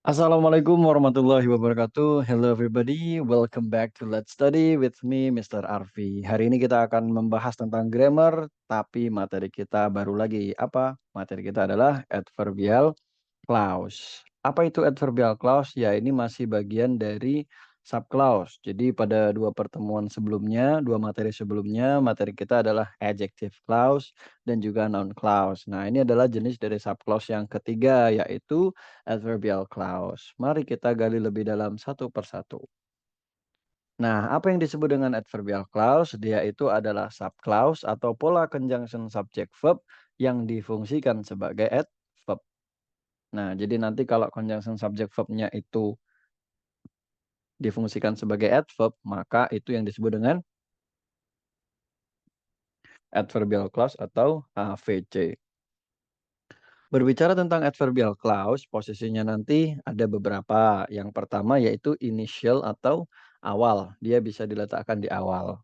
Assalamualaikum warahmatullahi wabarakatuh. Hello everybody, welcome back to Let's Study with me, Mr. Arfi. Hari ini kita akan membahas tentang grammar, tapi materi kita baru lagi. Apa? Materi kita adalah adverbial clause. Apa itu adverbial clause? Ya, ini masih bagian dari subclause. Jadi pada dua pertemuan sebelumnya, dua materi sebelumnya, materi kita adalah adjective clause dan juga noun clause. Nah, ini adalah jenis dari subclause yang ketiga, yaitu adverbial clause. Mari kita gali lebih dalam satu persatu. Nah, apa yang disebut dengan adverbial clause? Dia itu adalah subclause atau pola conjunction subject verb yang difungsikan sebagai adverb. Nah, jadi nanti kalau conjunction subject verb-nya itu difungsikan sebagai adverb, maka itu yang disebut dengan adverbial clause atau AVC. Berbicara tentang adverbial clause, posisinya nanti ada beberapa. Yang pertama yaitu initial atau awal. Dia bisa diletakkan di awal.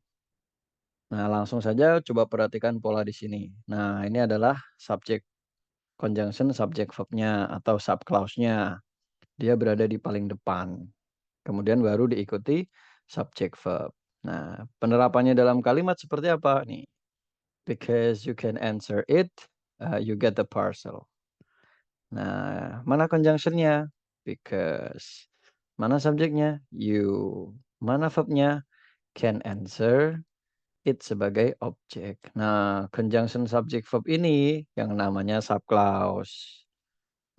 Nah, langsung saja coba perhatikan pola di sini. Nah, ini adalah subject conjunction subject verb-nya atau subclause-nya. Dia berada di paling depan. Kemudian baru diikuti subject verb. Nah, penerapannya dalam kalimat seperti apa nih? Because you can answer it, you get the parcel. Nah, mana conjunction-nya? Because. Mana subjeknya? You. Mana verbnya? Can answer it sebagai objek. Nah, conjunction subject verb ini yang namanya subclause.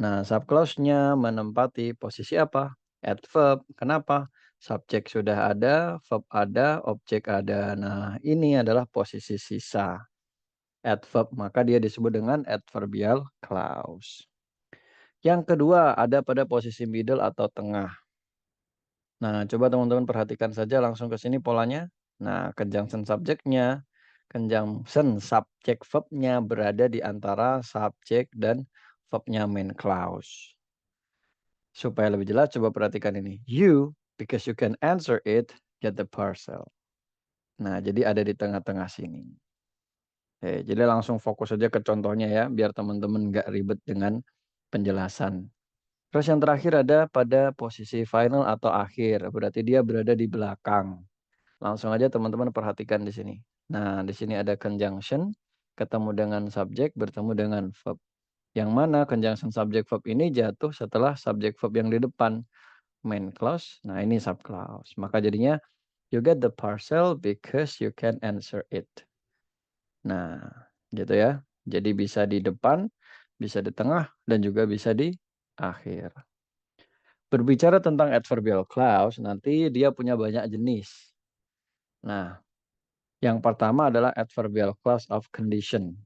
Nah, subclause-nya menempati posisi apa? Adverb. Kenapa? Subjek sudah ada, verb ada, objek ada. Nah, ini adalah posisi sisa. Adverb, maka dia disebut dengan adverbial clause. Yang kedua, ada pada posisi middle atau tengah. Nah, coba teman-teman perhatikan saja langsung ke sini polanya. Nah, conjunction subjeknya, conjunction subject verb-nya berada di antara subjek dan verb-nya main clause. Supaya lebih jelas, coba perhatikan ini. You, because you can answer it, get the parcel. Nah, jadi ada di tengah-tengah sini. Oke, jadi langsung fokus saja ke contohnya ya, biar teman-teman nggak ribet dengan penjelasan. Terus yang terakhir ada pada posisi final atau akhir, berarti dia berada di belakang. Langsung aja teman-teman perhatikan di sini. Nah, di sini ada conjunction, ketemu dengan subjek, bertemu dengan verb. Yang mana conjunction subject verb ini jatuh setelah subject verb yang di depan. Main clause, nah ini subclause. Maka jadinya you get the parcel because you can answer it. Nah, gitu ya. Jadi bisa di depan, bisa di tengah, dan juga bisa di akhir. Berbicara tentang adverbial clause, nanti dia punya banyak jenis. Nah, yang pertama adalah adverbial clause of condition.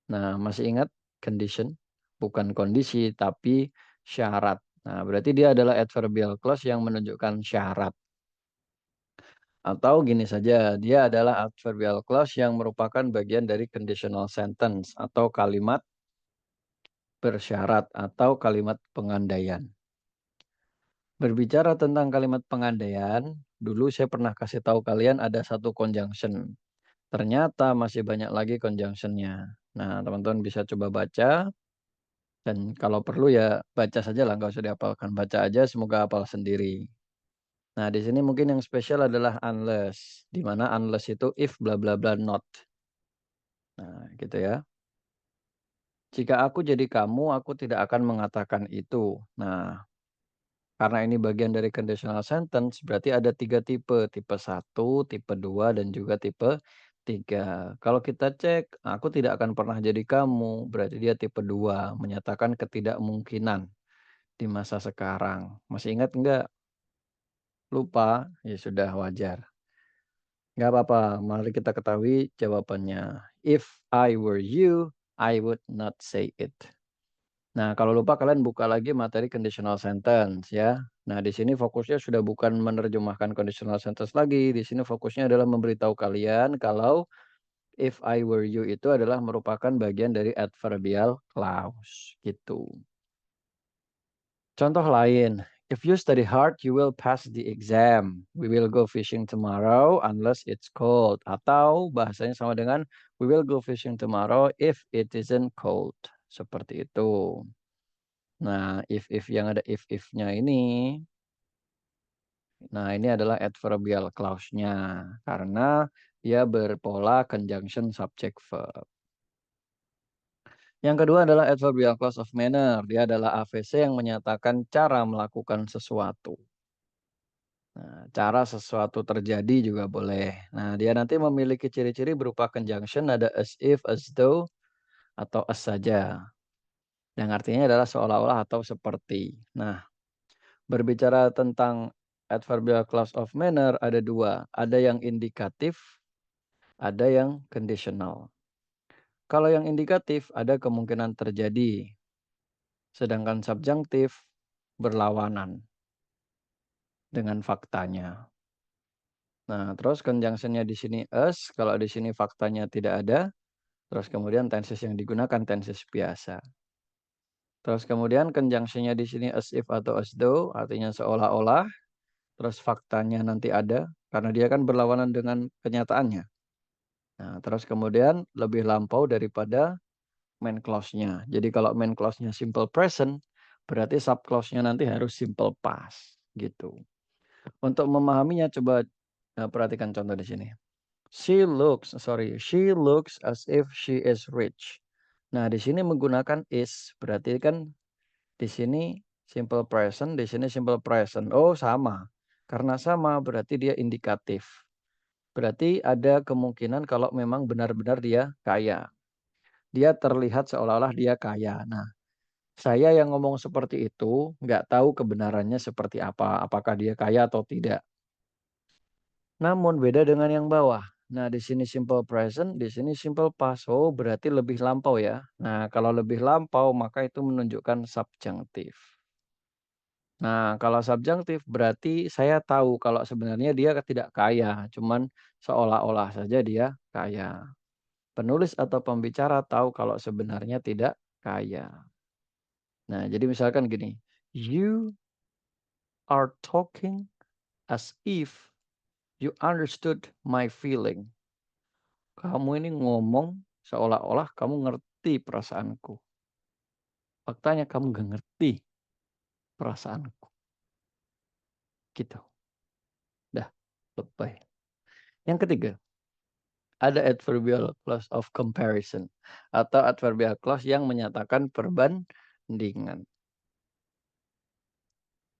Nah, masih ingat condition? Bukan kondisi, tapi syarat. Nah, berarti dia adalah adverbial clause yang menunjukkan syarat. Atau gini saja, dia adalah adverbial clause yang merupakan bagian dari conditional sentence atau kalimat bersyarat atau kalimat pengandaian. Berbicara tentang kalimat pengandaian, dulu saya pernah kasih tahu kalian ada satu conjunction. Ternyata masih banyak lagi conjunction-nya. Nah, teman-teman bisa coba baca. Dan kalau perlu ya baca saja lah, nggak usah dihafalkan. Baca aja, semoga hafal sendiri. Nah, di sini mungkin yang spesial adalah unless. Di mana unless itu if bla bla bla not. Nah, gitu ya. Jika aku jadi kamu, aku tidak akan mengatakan itu. Nah, karena ini bagian dari conditional sentence, berarti ada tiga tipe. Tipe satu, tipe 2, dan juga tipe 3. Kalau kita cek, aku tidak akan pernah jadi kamu. Berarti dia tipe 2, menyatakan ketidakmungkinan di masa sekarang. Masih ingat nggak? Lupa? Ya sudah, wajar. Nggak apa-apa, mari kita ketahui jawabannya. If I were you, I would not say it. Nah, kalau lupa kalian buka lagi materi conditional sentence ya. Nah, di sini fokusnya sudah bukan menerjemahkan conditional sentence lagi. Di sini fokusnya adalah memberitahu kalian kalau if I were you itu adalah merupakan bagian dari adverbial clause gitu. Contoh lain, if you study hard, you will pass the exam. We will go fishing tomorrow unless it's cold. Atau bahasanya sama dengan we will go fishing tomorrow if it isn't cold. Seperti itu. Nah, if yang ada if-nya ini, nah ini adalah adverbial clause-nya karena dia berpola conjunction subject verb. Yang kedua adalah adverbial clause of manner. Dia adalah AVC yang menyatakan cara melakukan sesuatu. Nah, cara sesuatu terjadi juga boleh. Nah, dia nanti memiliki ciri-ciri berupa conjunction ada as if, as though, atau as saja. Yang artinya adalah seolah-olah atau seperti. Nah, berbicara tentang adverbial clause of manner ada dua. Ada yang indikatif, ada yang conditional. Kalau yang indikatif ada kemungkinan terjadi. Sedangkan subjunktif berlawanan dengan faktanya. Nah, terus conjunction-nya di sini as, kalau di sini faktanya tidak ada, terus kemudian tenses yang digunakan tenses biasa. Terus kemudian conjunction-nya di sini as if atau as though, artinya seolah-olah, terus faktanya nanti ada, karena dia kan berlawanan dengan kenyataannya. Nah, terus kemudian lebih lampau daripada main clause-nya. Jadi kalau main clause-nya simple present, berarti sub clause-nya nanti harus simple past, gitu. Untuk memahaminya coba perhatikan contoh di sini. She looks as if she is rich. Nah, di sini menggunakan is, berarti kan di sini simple present, di sini simple present. Oh, sama. Karena sama berarti dia indikatif. Berarti ada kemungkinan kalau memang benar-benar dia kaya. Dia terlihat seolah-olah dia kaya. Nah, saya yang ngomong seperti itu nggak tahu kebenarannya seperti apa. Apakah dia kaya atau tidak. Namun beda dengan yang bawah. Nah, di sini simple present, di sini simple past. Oh, berarti lebih lampau ya. Nah, kalau lebih lampau maka itu menunjukkan subjunktif. Nah, kalau subjunktif berarti saya tahu kalau sebenarnya dia tidak kaya, cuman seolah-olah saja dia kaya. Penulis atau pembicara tahu kalau sebenarnya tidak kaya. Nah, jadi misalkan gini, you are talking as if you understood my feeling. Kamu ini ngomong seolah-olah kamu ngerti perasaanku. Faktanya kamu gak ngerti perasaanku. Gitu. Dah, lebay. Yang ketiga, ada adverbial clause of comparison atau adverbial clause yang menyatakan perbandingan.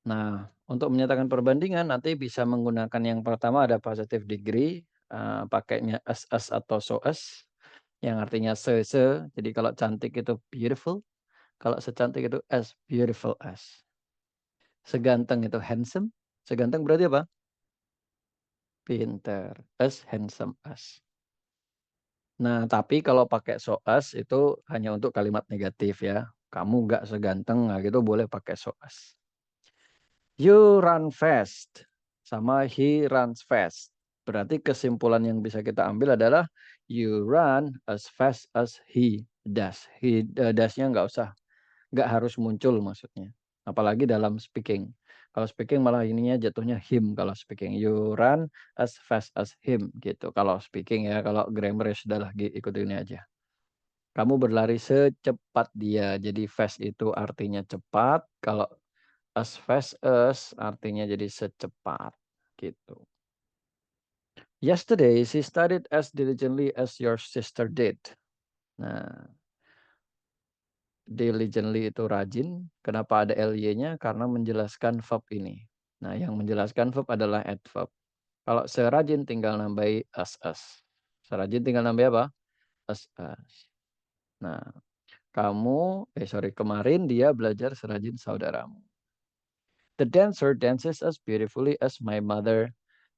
Nah, untuk menyatakan perbandingan nanti bisa menggunakan yang pertama ada positive degree, pakainya as atau so as, yang artinya se. Jadi kalau cantik itu beautiful, kalau secantik itu as beautiful as. Seganteng itu handsome, seganteng berarti apa? Pinter, as handsome as. Nah, tapi kalau pakai so as itu hanya untuk kalimat negatif ya. Kamu nggak seganteng, nah gitu boleh pakai so as. You run fast sama he runs fast. Berarti kesimpulan yang bisa kita ambil adalah you run as fast as he does. He does-nya nggak harus muncul maksudnya. Apalagi dalam speaking. Kalau speaking malah ininya jatuhnya him kalau speaking. You run as fast as him gitu. Kalau speaking ya, kalau grammar ya sudahlah ikuti ini aja. Kamu berlari secepat dia. Jadi fast itu artinya cepat. Kalau as fast as artinya jadi secepat gitu. Yesterday she studied as diligently as your sister did. Nah, diligently itu rajin. Kenapa ada ly-nya? Karena menjelaskan verb ini. Nah, yang menjelaskan verb adalah adverb. Kalau serajin tinggal nambahi as. Serajin tinggal nambahi apa? As. Nah, kemarin dia belajar serajin saudaramu. The dancer dances as beautifully as my mother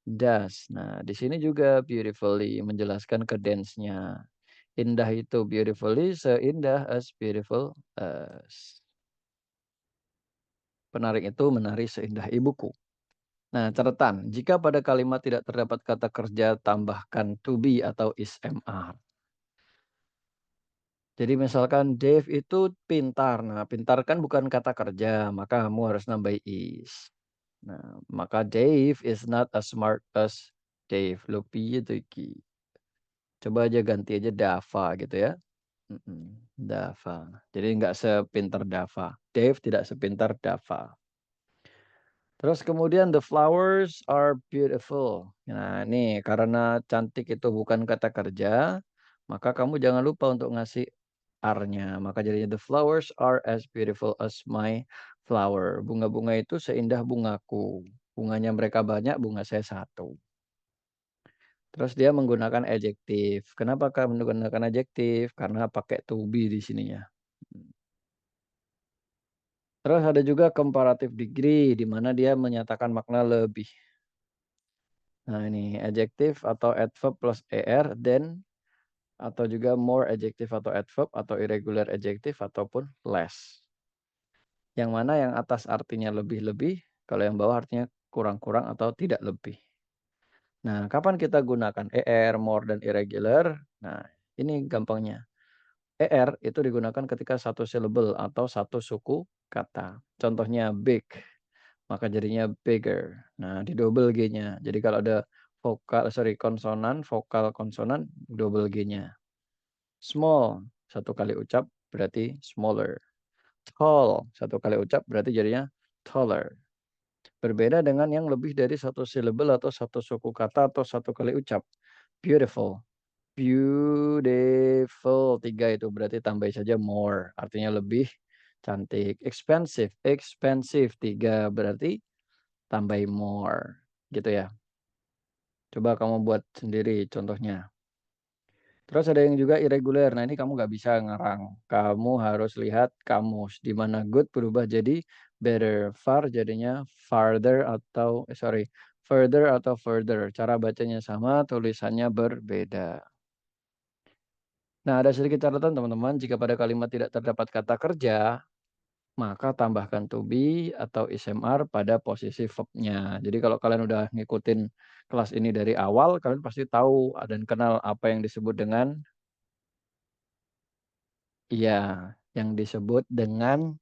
does. Nah, di sini juga beautifully menjelaskan ke dance-nya. Indah itu beautifully seindah as beautiful as. Penarik itu menari seindah ibuku. Nah, catatan, jika pada kalimat tidak terdapat kata kerja, tambahkan to be atau is mr. Jadi misalkan Dave itu pintar. Nah, pintar kan bukan kata kerja, maka kamu harus nambah is. Nah, maka Dave is not as smart as Dave. Lupi itu ki. Coba aja ganti aja Dava gitu ya. Dava. Jadi nggak sepintar Dava. Dave tidak sepintar Dava. Terus kemudian the flowers are beautiful. Nah, ini karena cantik itu bukan kata kerja, maka kamu jangan lupa untuk ngasih are-nya. Maka jadinya the flowers are as beautiful as my flower. Bunga-bunga itu seindah bungaku. Bunganya mereka banyak, bunga saya satu. Terus dia menggunakan adjektif. Kenapa Kak menggunakan adjektif? Karena pakai to be di sininya. Terus ada juga comparative degree, di mana dia menyatakan makna lebih. Nah ini adjektif atau adverb plus er, then, atau juga more adjektif atau adverb, atau irregular adjektif, ataupun less. Yang mana yang atas artinya lebih-lebih, kalau yang bawah artinya kurang-kurang atau tidak lebih. Nah, kapan kita gunakan er, more, dan irregular? Nah, ini gampangnya. Er itu digunakan ketika satu syllable atau satu suku kata. Contohnya big, maka jadinya bigger. Nah, di double G-nya. Jadi kalau ada konsonan, vokal konsonan, double G-nya. Small, satu kali ucap berarti smaller. Tall, satu kali ucap berarti jadinya taller. Berbeda dengan yang lebih dari satu syllable atau satu suku kata atau satu kali ucap. Beautiful. Beautiful, 3 itu berarti tambah saja more, artinya lebih cantik. Expensive, expensive, 3 berarti tambah more, gitu ya. Coba kamu buat sendiri contohnya. Terus ada yang juga irregular. Nah, ini kamu nggak bisa ngarang. Kamu harus lihat kamus, di mana good berubah jadi better. Far jadinya farther atau further atau further. Cara bacanya sama, tulisannya berbeda. Nah, ada sedikit catatan teman-teman, jika pada kalimat tidak terdapat kata kerja, maka tambahkan to be atau ismr pada posisi verbnya. Jadi kalau kalian udah ngikutin kelas ini dari awal, kalian pasti tahu dan kenal apa yang disebut dengan, iya, yang disebut dengan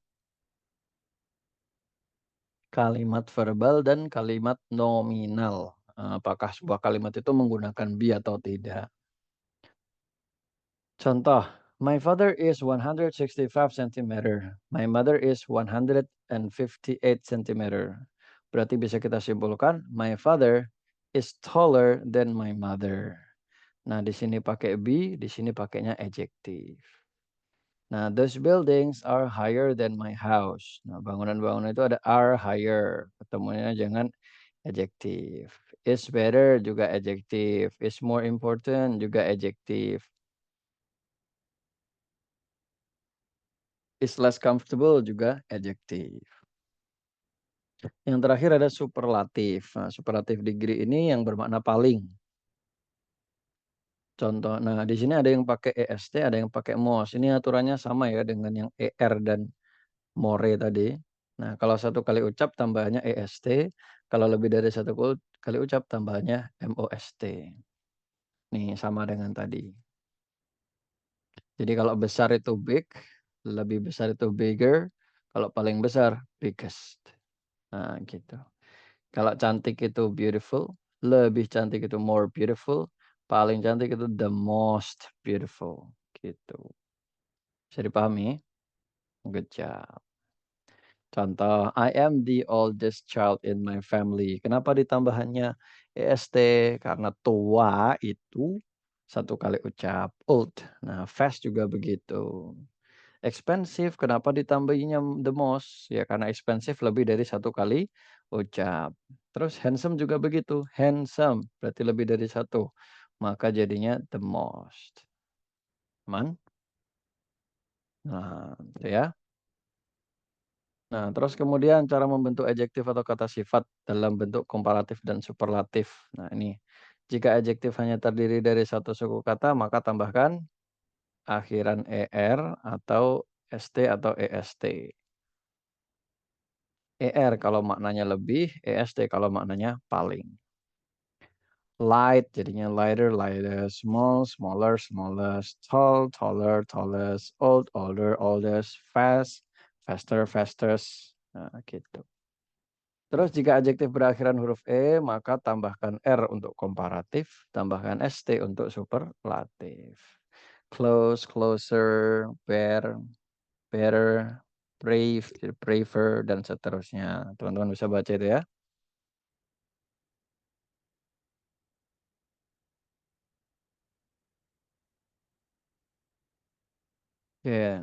kalimat verbal dan kalimat nominal. Apakah sebuah kalimat itu menggunakan be atau tidak. Contoh, my father is 165 cm. My mother is 158 cm. Berarti bisa kita simpulkan, my father is taller than my mother. Nah, di sini pakai be, di sini pakainya adjektif. Nah, those buildings are higher than my house. Nah, bangunan-bangunan itu ada are higher. Ketemunya jangan adjektif. Is better juga adjektif. Is more important juga adjektif. Is less comfortable juga adjektif. Yang terakhir ada superlatif. Nah, superlatif degree ini yang bermakna paling. Contoh, nah di sini ada yang pakai est, ada yang pakai mos. Ini aturannya sama ya dengan yang er dan more tadi. Nah, kalau satu kali ucap tambahnya est, kalau lebih dari satu kali ucap tambahnya most. Nih sama dengan tadi. Jadi kalau besar itu big, lebih besar itu bigger, kalau paling besar biggest. Nah, gitu. Kalau cantik itu beautiful, lebih cantik itu more beautiful, paling cantik itu the most beautiful, gitu. Bisa dipahami? Good job. Contoh, I am the oldest child in my family. Kenapa ditambahannya est? Karena tua itu satu kali ucap, old. Nah, fast juga begitu. Expensive, kenapa ditambahinya the most? Ya karena expensive lebih dari satu kali ucap. Terus handsome juga begitu. Handsome berarti lebih dari satu. Maka jadinya the most. Aman? Nah, itu ya. Nah, terus kemudian cara membentuk adjektif atau kata sifat dalam bentuk komparatif dan superlatif. Nah, ini. Jika adjektif hanya terdiri dari satu suku kata, maka tambahkan akhiran er atau st atau est. Er kalau maknanya lebih, est kalau maknanya paling. Light jadinya lighter, lightest, small, smaller, smallest, tall, taller, tallest, old, older, oldest, fast, faster, fastest. Nah, gitu. Terus jika adjektif berakhiran huruf e, maka tambahkan r untuk komparatif, tambahkan st untuk superlatif. close, closer, bear, better, brave, braver, dan seterusnya. Teman-teman bisa baca itu ya. Oke.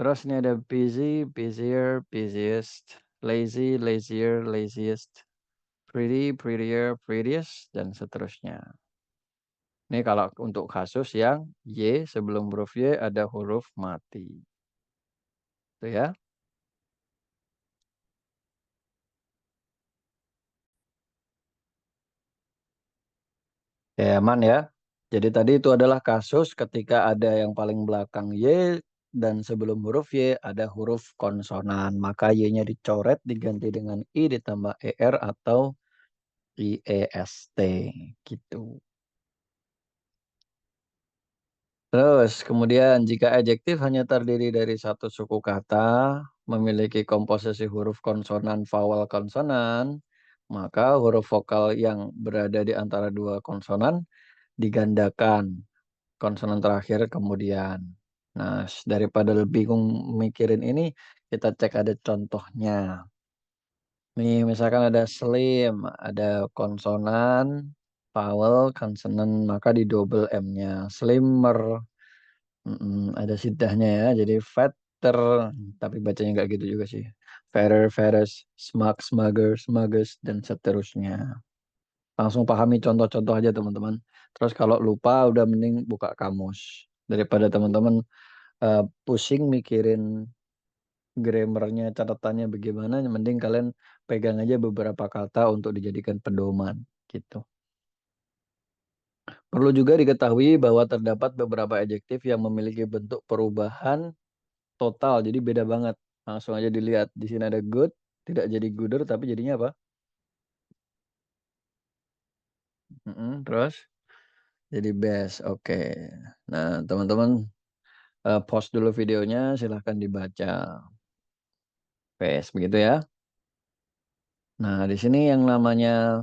Terus ini ada busy, busier, busiest, lazy, lazier, laziest, pretty, prettier, prettiest, dan seterusnya. Ini kalau untuk kasus yang Y sebelum huruf Y ada huruf mati. Itu ya. Ya, aman ya. Jadi tadi itu adalah kasus ketika ada yang paling belakang Y dan sebelum huruf Y ada huruf konsonan. Maka Y-nya dicoret diganti dengan I ditambah ER atau IEST gitu. Terus kemudian jika adjektif hanya terdiri dari satu suku kata, memiliki komposisi huruf konsonan, vowel konsonan, maka huruf vokal yang berada di antara dua konsonan digandakan konsonan terakhir kemudian. Nah, daripada bingung mikirin ini, kita cek ada contohnya. Nih, misalkan ada slim, ada konsonan, vowel, konsonan, maka di double M-nya. Slimmer, ada sidahnya ya, jadi fatter, tapi bacanya nggak gitu juga sih. Fatter, fattest, smug, smugger, smuggest, dan seterusnya. Langsung pahami contoh-contoh aja teman-teman. Terus kalau lupa udah mending buka kamus. Daripada teman-teman pusing mikirin grammarnya, catatannya bagaimana, mending kalian pegang aja beberapa kata untuk dijadikan pedoman gitu. Perlu juga diketahui bahwa terdapat beberapa adjektif yang memiliki bentuk perubahan total, jadi beda banget. Langsung aja dilihat. Di sini ada good, tidak jadi gooder, tapi jadinya apa? Terus jadi best. Oke. Nah, teman-teman pause dulu videonya, silahkan dibaca. Best, begitu ya. Nah, di sini yang namanya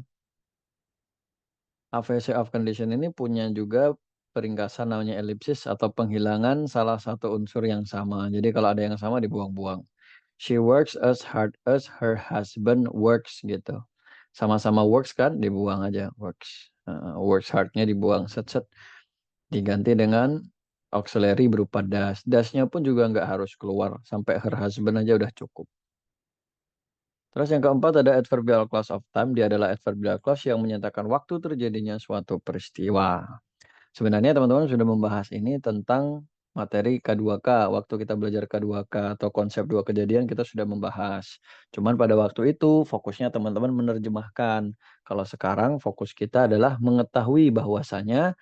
AVC of condition ini punya juga peringkasan namanya elipsis atau penghilangan salah satu unsur yang sama. Jadi kalau ada yang sama dibuang-buang. She works as hard as her husband works gitu. Sama-sama works kan dibuang aja works. Works hardnya dibuang set-set. Diganti dengan auxiliary berupa das. Dasnya pun juga nggak harus keluar. Sampai her husband aja udah cukup. Terus yang keempat ada adverbial clause of time. Dia adalah adverbial clause yang menyatakan waktu terjadinya suatu peristiwa. Sebenarnya teman-teman sudah membahas ini tentang materi K2K. Waktu kita belajar K2K atau konsep dua kejadian kita sudah membahas. Cuman pada waktu itu fokusnya teman-teman menerjemahkan. Kalau sekarang fokus kita adalah mengetahui bahwasanya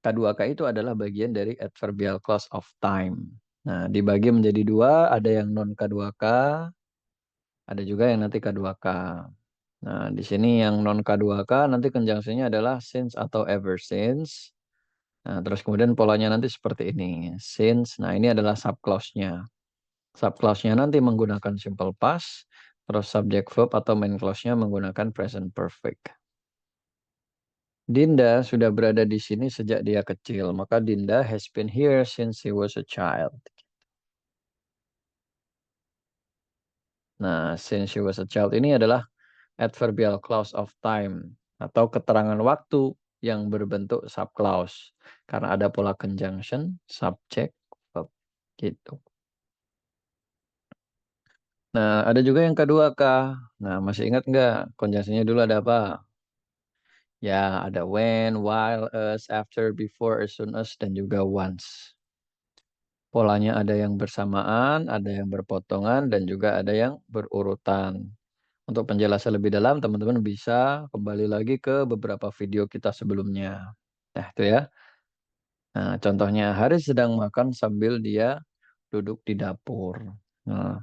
K2K itu adalah bagian dari adverbial clause of time. Nah, dibagi menjadi dua, ada yang non K2K, ada juga yang nanti K2K. Nah, di sini yang non K2K nanti konjungsinya adalah since atau ever since. Nah, terus kemudian polanya nanti seperti ini. Since, nah ini adalah subclause-nya. Subclause-nya nanti menggunakan simple past, terus subject verb atau main clause-nya menggunakan present perfect. Dinda sudah berada di sini sejak dia kecil, maka Dinda has been here since he was a child. Nah, since she was a child ini adalah adverbial clause of time atau keterangan waktu yang berbentuk subclause karena ada pola conjunction, subject, verb gitu. Nah, ada juga yang kedua, Kak. Nah, masih ingat nggak? Konjungsinya dulu ada apa? Ya, ada when, while, as, after, before, as soon as, dan juga once. Polanya ada yang bersamaan, ada yang berpotongan, dan juga ada yang berurutan. Untuk penjelasan lebih dalam, teman-teman bisa kembali lagi ke beberapa video kita sebelumnya. Nah, itu ya. Nah, contohnya, Haris sedang makan sambil dia duduk di dapur. Nah,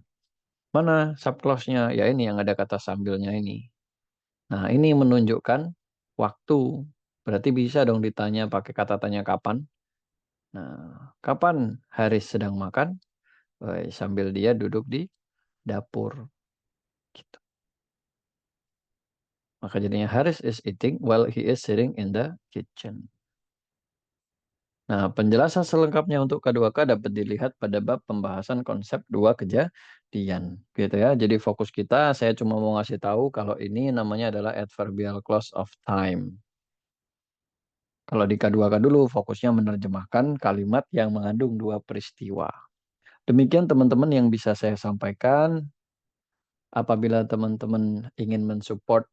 mana subclause-nya? Ya ini yang ada kata sambilnya ini. Nah, ini menunjukkan waktu. Berarti bisa dong ditanya pakai kata tanya kapan. Nah, kapan Haris sedang makan? Sambil dia duduk di dapur. Gitu. Maka jadinya Haris is eating while he is sitting in the kitchen. Nah, penjelasan selengkapnya untuk K2K dapat dilihat pada bab pembahasan konsep dua kejadian, gitu ya. Jadi fokus kita, saya cuma mau ngasih tahu kalau ini namanya adalah adverbial clause of time. Kalau di K2K dulu fokusnya menerjemahkan kalimat yang mengandung dua peristiwa. Demikian teman-teman yang bisa saya sampaikan. Apabila teman-teman ingin mensupport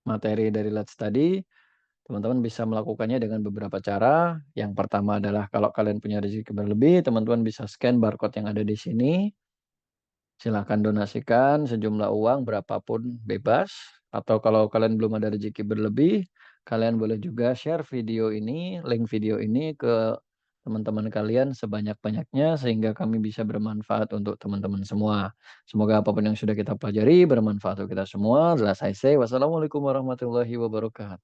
materi dari Let's Study, teman-teman bisa melakukannya dengan beberapa cara. Yang pertama adalah kalau kalian punya rezeki berlebih, teman-teman bisa scan barcode yang ada di sini. Silahkan donasikan sejumlah uang berapapun bebas. Atau kalau kalian belum ada rezeki berlebih, kalian boleh juga share video ini, link video ini ke teman-teman kalian sebanyak-banyaknya sehingga kami bisa bermanfaat untuk teman-teman semua. Semoga apapun yang sudah kita pelajari bermanfaat untuk kita semua. Last I say, wassalamualaikum warahmatullahi wabarakatuh.